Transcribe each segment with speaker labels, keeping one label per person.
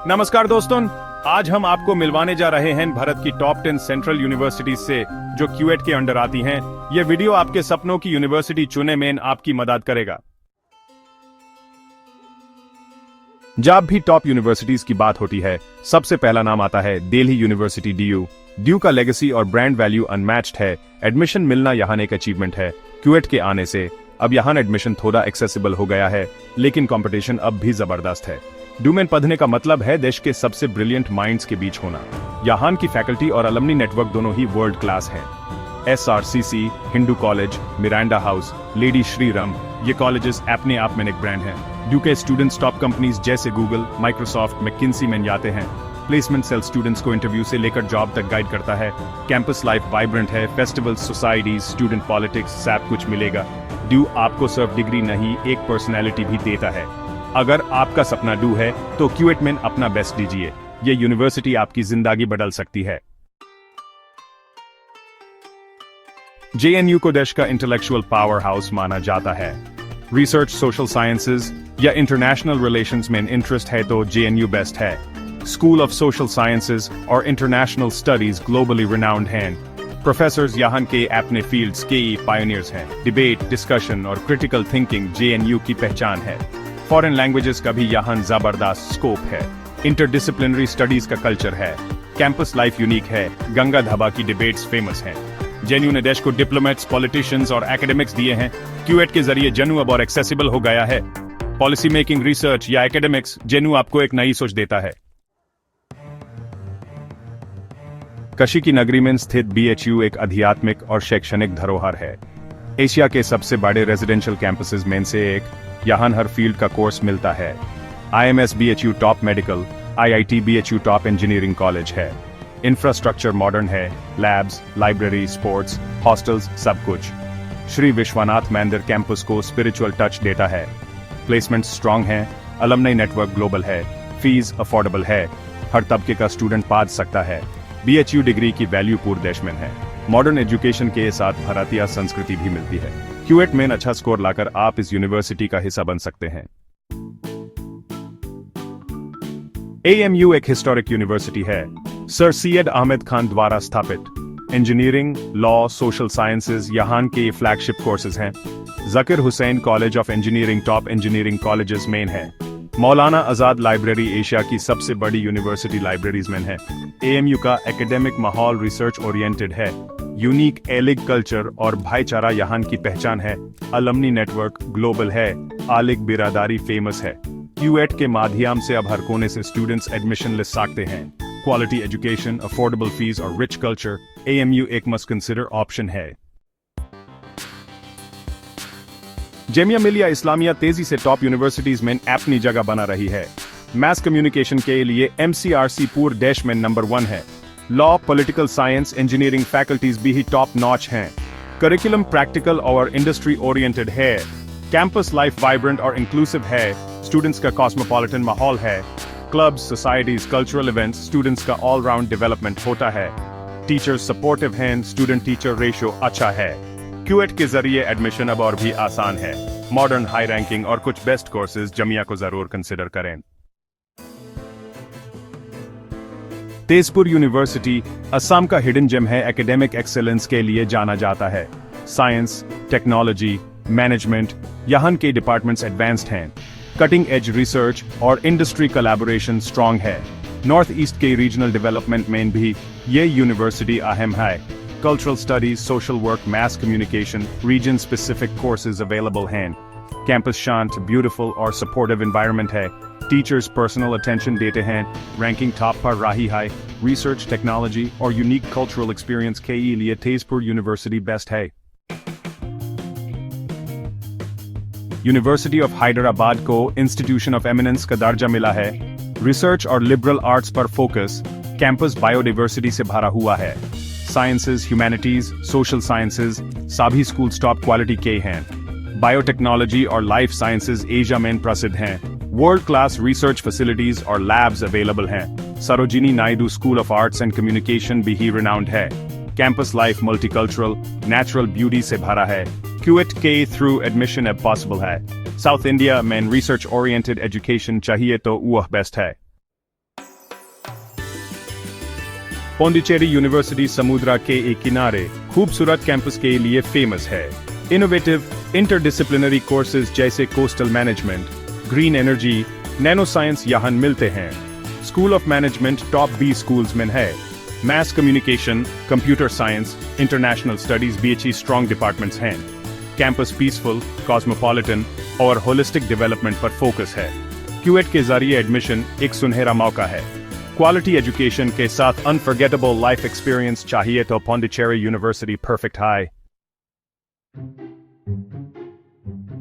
Speaker 1: नमस्कार दोस्तों, आज हम आपको मिलवाने जा रहे हैं भारत की टॉप 10 सेंट्रल यूनिवर्सिटीज से जो क्यूएट के अंडर आती हैं। ये वीडियो आपके सपनों की यूनिवर्सिटी चुनने में आपकी मदद करेगा। जब भी टॉप यूनिवर्सिटीज की बात होती है, सबसे पहला नाम आता है दिल्ली यूनिवर्सिटी डीयू। ड्यू का लेगेसी और ब्रांड वैल्यू अनमैच्ड है। एडमिशन मिलना यहाँ एक अचीवमेंट है। क्यूएट के आने से अब यहाँ एडमिशन थोड़ा एक्सेसिबल हो गया है, लेकिन कंपटीशन अब भी जबरदस्त है। ड्यू में पढ़ने का मतलब है देश के सबसे ब्रिलियंट माइंड्स के बीच होना। यहाँ की फैकल्टी और अलमनी नेटवर्क दोनों ही वर्ल्ड क्लास हैं। SRCC, Hindu college, Miranda house, lady Shriram, ये कॉलेजेस अपने आप में एक ब्रांड हैं। ड्यू के स्टूडेंट्स टॉप कंपनीज जैसे गूगल, माइक्रोसॉफ्ट, मैकिन्सी में जाते हैं। प्लेसमेंट सेल स्टूडेंट्स को इंटरव्यू से लेकर जॉब तक गाइड करता है। कैंपस लाइफ वाइब्रेंट है। फेस्टिवल्स, सोसाइटीज, स्टूडेंट पॉलिटिक्स, सब कुछ मिलेगा। ड्यू आपको सिर्फ डिग्री नहीं, एक पर्सनैलिटी भी देता है। अगर आपका सपना ड्यू है तो क्यूएट में अपना बेस्ट दीजिए। ये यूनिवर्सिटी आपकी जिंदगी बदल सकती है। JNU को देश का इंटेलेक्चुअल पावर हाउस माना जाता है। रिसर्च, सोशल साइंसेज या इंटरनेशनल रिलेशंस में इंटरेस्ट है तो JNU बेस्ट है। स्कूल ऑफ सोशल साइंसेज और इंटरनेशनल स्टडीज ग्लोबली रिनाउंड हैं। प्रोफेसर्स यहाँ के अपने फील्ड्स के पायनियर्स हैं। डिबेट, डिस्कशन और क्रिटिकल थिंकिंग JNU की पहचान है। फॉरेन लैंग्वेजेस का भी यहाँ जबरदस्त स्कोप है। इंटरडिसिप्लिनरी स्टडीज का कल्चर है। कैंपस लाइफ यूनिक है। गंगा धाबा की डिबेट्स फेमस हैं। JNU ने देश को डिप्लोमेट्स, पॉलिटिशियंस और एकेडमिक्स दिए हैं। क्यूएट के जरिए JNU अब और एक्सेसिबल हो गया है। पॉलिसी मेकिंग, रिसर्च या एकेडमिक्स, JNU आपको एक नई सोच देता है। काशी की नगरी में स्थित BHU एक आध्यात्मिक और शैक्षणिक धरोहर है। एशिया के सबसे बड़े रेजिडेंशियल कैंपसेस में से एक। यहाँ हर फील्ड का कोर्स मिलता है। IMS BHU top medical, IIT BHU top engineering college है। इंफ्रास्ट्रक्चर मॉडर्न है। लैब्स, लाइब्रेरी, स्पोर्ट्स, हॉस्टल्स, सब कुछ। श्री विश्वनाथ मंदिर कैंपस को स्पिरिचुअल टच देता है। प्लेसमेंट स्ट्रांग है। अलमनी नेटवर्क ग्लोबल है। फीस अफोर्डेबल है। हर तबके का स्टूडेंट पढ़ सकता है। BHU डिग्री की वैल्यू पूरे देश में है। मॉडर्न एजुकेशन के साथ भारतीय संस्कृति भी मिलती है। क्यूएट में अच्छा स्कोर लाकर आप इस यूनिवर्सिटी का हिस्सा बन सकते हैं। AMU एक हिस्टोरिक यूनिवर्सिटी है। सर सैयद अहमद खान द्वारा स्थापित। इंजीनियरिंग, लॉ, सोशल साइंसेज यहाँ के फ्लैगशिप कोर्सेज हैं। Zakir Hussain college of engineering top engineering colleges में है। मौलाना आजाद लाइब्रेरी एशिया की सबसे बड़ी यूनिवर्सिटी लाइब्रेरीज में है। AMU का एकेडमिक माहौल रिसर्च ओरिएंटेड है। यूनिक एलिग कल्चर और भाईचारा यहाँ की पहचान है। अलमनी नेटवर्क ग्लोबल है। आलिग बिरादारी फेमस है। क्यूएट के माध्यम से अब हर कोने से स्टूडेंट्स एडमिशन ले सकते हैं। क्वालिटी एजुकेशन, अफोर्डेबल फीस और रिच कल्चर, AMU एक मस्ट कंसिडर ऑप्शन है। जामिया मिलिया इस्लामिया तेजी से टॉप यूनिवर्सिटीज में अपनी जगह बना रही है। मैस कम्युनिकेशन के लिए MCRC पूरे देश में नंबर 1 है। Law, political science, engineering faculties भी टॉप नॉच हैं। करिकुलम प्रैक्टिकल और इंडस्ट्री ओरिएंटेड है। कैंपस लाइफ वाइब्रेंट और इंक्लूसिव है। स्टूडेंट्स का कॉस्मोपॉलिटन माहौल है। Clubs, societies, cultural events, students का ऑल राउंड डेवलपमेंट होता है। टीचर्स सपोर्टिव हैं। स्टूडेंट टीचर रेशियो अच्छा है। क्यूएट के जरिए एडमिशन अब और भी आसान है। मॉडर्न, हाई रैंकिंग और कुछ बेस्ट कोर्सेज जामिया को जरूर कंसिडर करें। तेजपुर यूनिवर्सिटी असम का हिडन जेम है। एकेडमिक एक्सेलेंस के लिए जाना जाता है। साइंस, टेक्नोलॉजी, मैनेजमेंट यहाँ के डिपार्टमेंट्स एडवांस्ड हैं। कटिंग एज रिसर्च और इंडस्ट्री कोलैबोरेशन स्ट्रांग है। नॉर्थ ईस्ट के रीजनल डेवलपमेंट में भी ये यूनिवर्सिटी अहम है। Cultural studies, social work, mass communication, region specific courses available हैं। कैंपस शांत, ब्यूटीफुल और सपोर्टिव एनवायरनमेंट है। टीचर्स पर्सनल अटेंशन देते हैं। रैंकिंग टॉप पर रही है। रिसर्च, टेक्नोलॉजी और यूनिक कल्चरल एक्सपीरियंस के लिए तेजपुर यूनिवर्सिटी बेस्ट है। यूनिवर्सिटी ऑफ हैदराबाद को इंस्टीट्यूशन ऑफ एमिनेंस का दर्जा मिला है। रिसर्च और लिबरल आर्ट्स पर फोकस। कैंपस बायोडाइवर्सिटी से भरा हुआ है। साइंसेज, ह्यूमैनिटीज, सोशल साइंसेज सभी स्कूल्स टॉप क्वालिटी के हैं। बायोटेक्नोलॉजी और लाइफ साइंसेज एशिया में प्रसिद्ध हैं। वर्ल्ड क्लास रिसर्च फैसिलिटीज और लैब्स अवेलेबल हैं। Sarojini Naidu school of arts and communication भी ही रिनाउंड है। Campus life multicultural, natural beauty से भरा है। क्यूएट के थ्रू एडमिशन अब पॉसिबल है। साउथ इंडिया में रिसर्च ओरिएंटेड एजुकेशन चाहिए तो वह बेस्ट है। पौंडीचेरी यूनिवर्सिटी समुद्र के एक किनारे खूबसूरत कैंपस के लिए फेमस है। इनोवेटिव इंटरडिसिप्लिनरी कोर्सेज जैसे coastal management, green energy, nano science यहाँ मिलते हैं। School of management top 20 schools में है। Mess communication, computer science, international studies BHE strong departments हैं। कैंपस पीसफुल, कॉस्मोपॉलिटन और होलिस्टिक डेवलपमेंट पर फोकस है। क्यूएट के जरिए एडमिशन एक सुनहरा मौका है। क्वालिटी एजुकेशन के साथ अनफॉरगेटेबल लाइफ एक्सपीरियंस चाहिए तो पौंडीचेरी यूनिवर्सिटी परफेक्ट है।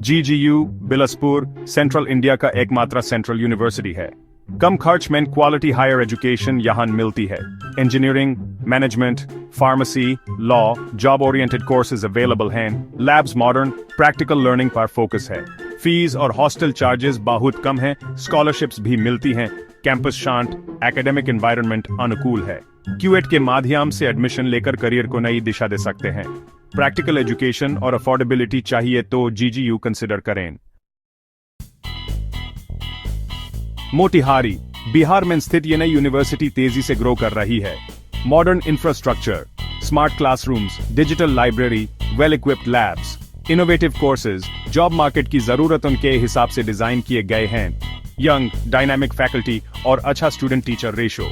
Speaker 1: GGU बिलासपुर सेंट्रल इंडिया का एकमात्र सेंट्रल यूनिवर्सिटी है। कम खर्च में क्वालिटी हायर एजुकेशन यहाँ मिलती है। Engineering, management, pharmacy, law, job oriented courses available हैं। लैब्स मॉडर्न, प्रैक्टिकल लर्निंग पर फोकस है। फीस और हॉस्टल चार्जेस बहुत कम हैं। स्कॉलरशिप्स भी मिलती हैं। कैंपस शांत, एकेडमिक एनवायरनमेंट अनुकूल है। क्यूएट के माध्यम से एडमिशन लेकर करियर को नई दिशा दे सकते हैं। प्रैक्टिकल एजुकेशन और अफोर्डेबिलिटी चाहिए तो GGU कंसिडर करें। मोतिहारी बिहार में स्थित ये नई यूनिवर्सिटी तेजी से ग्रो कर रही है। Modern infrastructure, smart classrooms, digital library, well equipped labs, innovative courses, job market की जरूरतों के हिसाब से डिजाइन किए गए हैं। यंग, डायनामिक फैकल्टी और अच्छा स्टूडेंट टीचर रेशो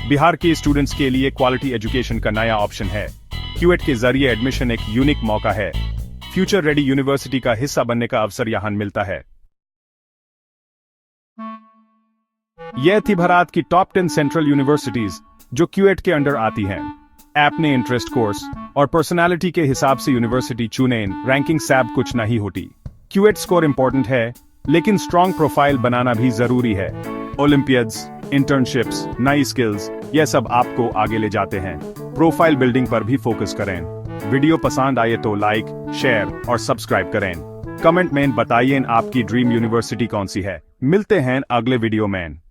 Speaker 1: बिहार के स्टूडेंट्स के लिए क्वालिटी एजुकेशन का नया ऑप्शन है। क्यूएट के जरिए एडमिशन एक यूनिक मौका है। फ्यूचर रेडी यूनिवर्सिटी का हिस्सा बनने का अवसर यहां मिलता है। यह थी भारत की टॉप 10 सेंट्रल यूनिवर्सिटीज जो क्यूएट के अंडर आती हैं। अपने इंटरेस्ट, कोर्स और पर्सनालिटी के हिसाब से यूनिवर्सिटी चुनें। रैंकिंग सब कुछ नहीं होती। क्यूएट स्कोर इंपॉर्टेंट है, लेकिन स्ट्रॉन्ग प्रोफाइल बनाना भी जरूरी है। ओलंपियाड्स, इंटर्नशिप्स, नई स्किल्स, यह सब आपको आगे ले जाते हैं। प्रोफाइल बिल्डिंग पर भी फोकस करें। वीडियो पसंद आए तो लाइक, शेयर और सब्सक्राइब करें। कमेंट में बताइए आपकी ड्रीम यूनिवर्सिटी कौन सी है। मिलते हैं अगले वीडियो में।